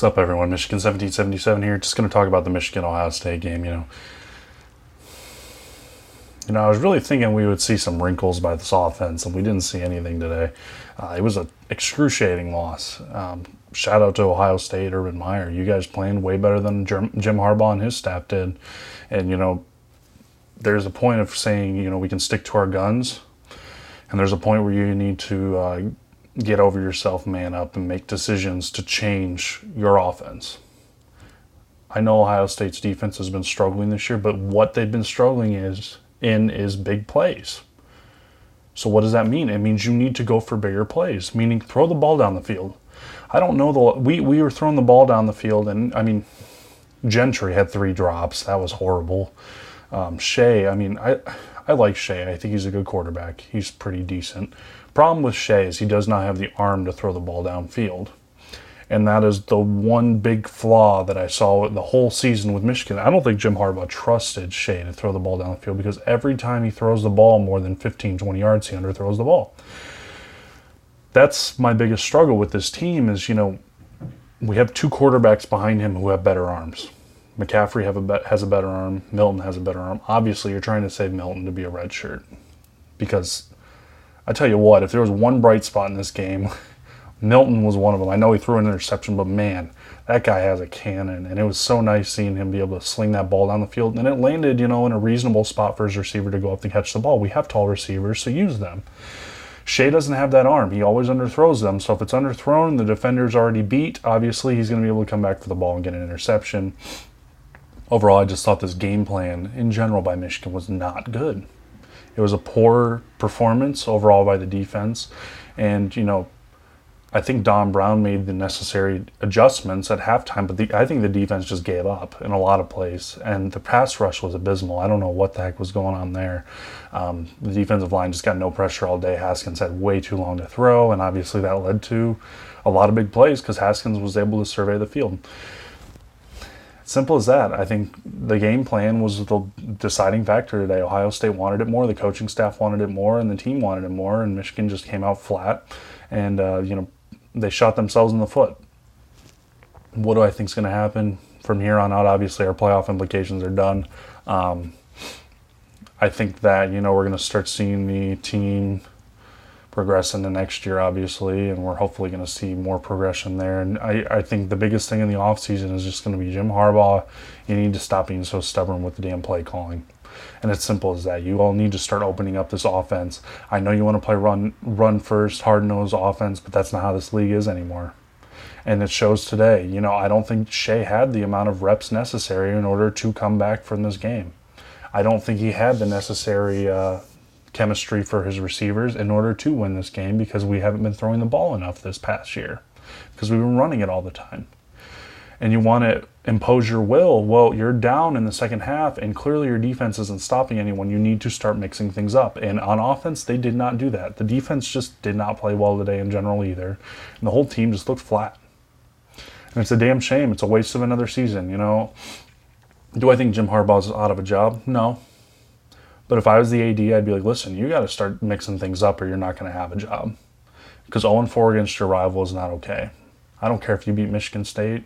What's up, everyone? Michigan 1777 here. Just going to talk about the Michigan-Ohio State game. I was really thinking we would see some wrinkles by this offense, and we didn't see anything today. It was an excruciating loss. Shout out to Ohio State, Urban Meyer. You guys playing way better than Jim Harbaugh and his staff did. And, there's a point of saying, we can stick to our guns, and there's a point where you need to get over yourself, man up, and make decisions to change your offense. I know Ohio State's defense has been struggling this year, but what they've been struggling is big plays. So what does that mean? It means you need to go for bigger plays, meaning throw the ball down the field. I don't know, we were throwing the ball down the field, and Gentry had 3 drops. That was horrible. Shea, I like Shea. I think he's a good quarterback. He's pretty decent. Problem with Shea is he does not have the arm to throw the ball downfield. And that is the one big flaw that I saw the whole season with Michigan. I don't think Jim Harbaugh trusted Shea to throw the ball down the field because every time he throws the ball more than 15, 20 yards, he underthrows the ball. That's my biggest struggle with this team is, we have 2 quarterbacks behind him who have better arms. McCaffrey has a better arm. Milton has a better arm. Obviously, you're trying to save Milton to be a redshirt because I tell you what, if there was one bright spot in this game, Milton was one of them. I know he threw an interception, but man, that guy has a cannon, and it was so nice seeing him be able to sling that ball down the field, and it landed, in a reasonable spot for his receiver to go up and catch the ball. We have tall receivers, so use them. Shea doesn't have that arm. He always underthrows them, so if it's underthrown and the defender's already beat, obviously he's going to be able to come back for the ball and get an interception. Overall, I just thought this game plan in general by Michigan was not good. It was a poor performance overall by the defense. And, I think Don Brown made the necessary adjustments at halftime, but I think the defense just gave up in a lot of plays. And the pass rush was abysmal. I don't know what the heck was going on there. The defensive line just got no pressure all day. Haskins had way too long to throw, and obviously that led to a lot of big plays because Haskins was able to survey the field. Simple as that. I think the game plan was the deciding factor today. Ohio State wanted it more, the coaching staff wanted it more, and the team wanted it more, and Michigan just came out flat, and, they shot themselves in the foot. What do I think is going to happen from here on out? Obviously, our playoff implications are done. I think that, we're going to start seeing the team progress into next year, obviously, and we're hopefully going to see more progression there. And I think the biggest thing in the offseason is just going to be Jim Harbaugh. You need to stop being so stubborn with the damn play calling. And it's simple as that. You all need to start opening up this offense. I know you want to play run first, hard-nosed offense, but that's not how this league is anymore. And it shows today. I don't think Shea had the amount of reps necessary in order to come back from this game. I don't think he had the necessary chemistry for his receivers in order to win this game because we haven't been throwing the ball enough this past year because we've been running it all the time. And you want to impose your will. Well, you're down in the second half, and clearly your defense isn't stopping anyone. You need to start mixing things up. And on offense, they did not do that. The defense just did not play well today in general either. And the whole team just looked flat. And it's a damn shame. It's a waste of another season, Do I think Jim Harbaugh's out of a job? No. But if I was the AD, I'd be like, listen, you got to start mixing things up or you're not going to have a job. Because 0-4 against your rival is not okay. I don't care if you beat Michigan State.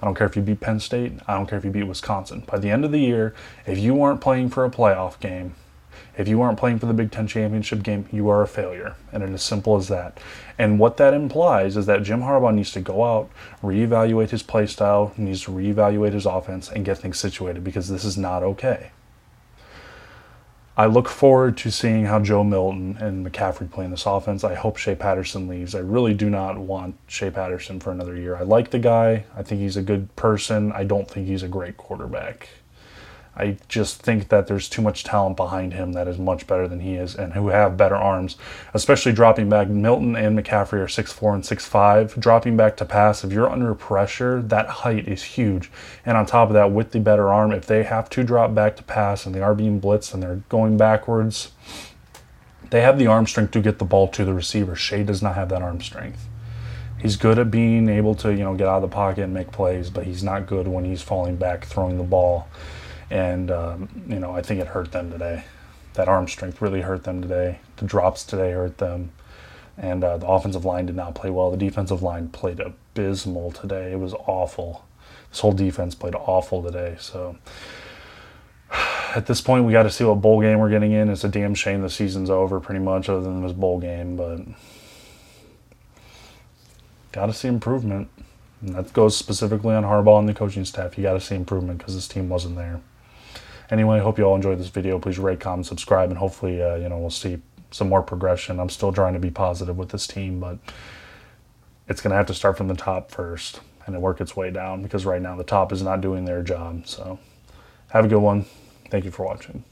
I don't care if you beat Penn State. I don't care if you beat Wisconsin. By the end of the year, if you aren't playing for a playoff game, if you aren't playing for the Big Ten championship game, you are a failure. And it is simple as that. And what that implies is that Jim Harbaugh needs to go out, reevaluate his play style, needs to reevaluate his offense, and get things situated because this is not okay. I look forward to seeing how Joe Milton and McCaffrey play in this offense. I hope Shea Patterson leaves. I really do not want Shea Patterson for another year. I like the guy. I think he's a good person. I don't think he's a great quarterback. I just think that there's too much talent behind him that is much better than he is and who have better arms, especially dropping back. Milton and McCaffrey are 6'4" and 6'5". Dropping back to pass, if you're under pressure, that height is huge. And on top of that, with the better arm, if they have to drop back to pass and they are being blitzed and they're going backwards, they have the arm strength to get the ball to the receiver. Shea does not have that arm strength. He's good at being able to, get out of the pocket and make plays, but he's not good when he's falling back, throwing the ball. And, I think it hurt them today. That arm strength really hurt them today. The drops today hurt them. And the offensive line did not play well. The defensive line played a abysmal today. It was awful. This whole defense played awful today. So at this point, we got to see what bowl game we're getting in. It's a damn shame the season's over pretty much other than this bowl game, but got to see improvement. And that goes specifically on Harbaugh and the coaching staff. You got to see improvement because this team wasn't there. Anyway, I hope you all enjoyed this video. Please rate, comment, subscribe, and hopefully, we'll see some more progression. I'm still trying to be positive with this team, but it's going to have to start from the top first and then work its way down because right now the top is not doing their job. So have a good one. Thank you for watching.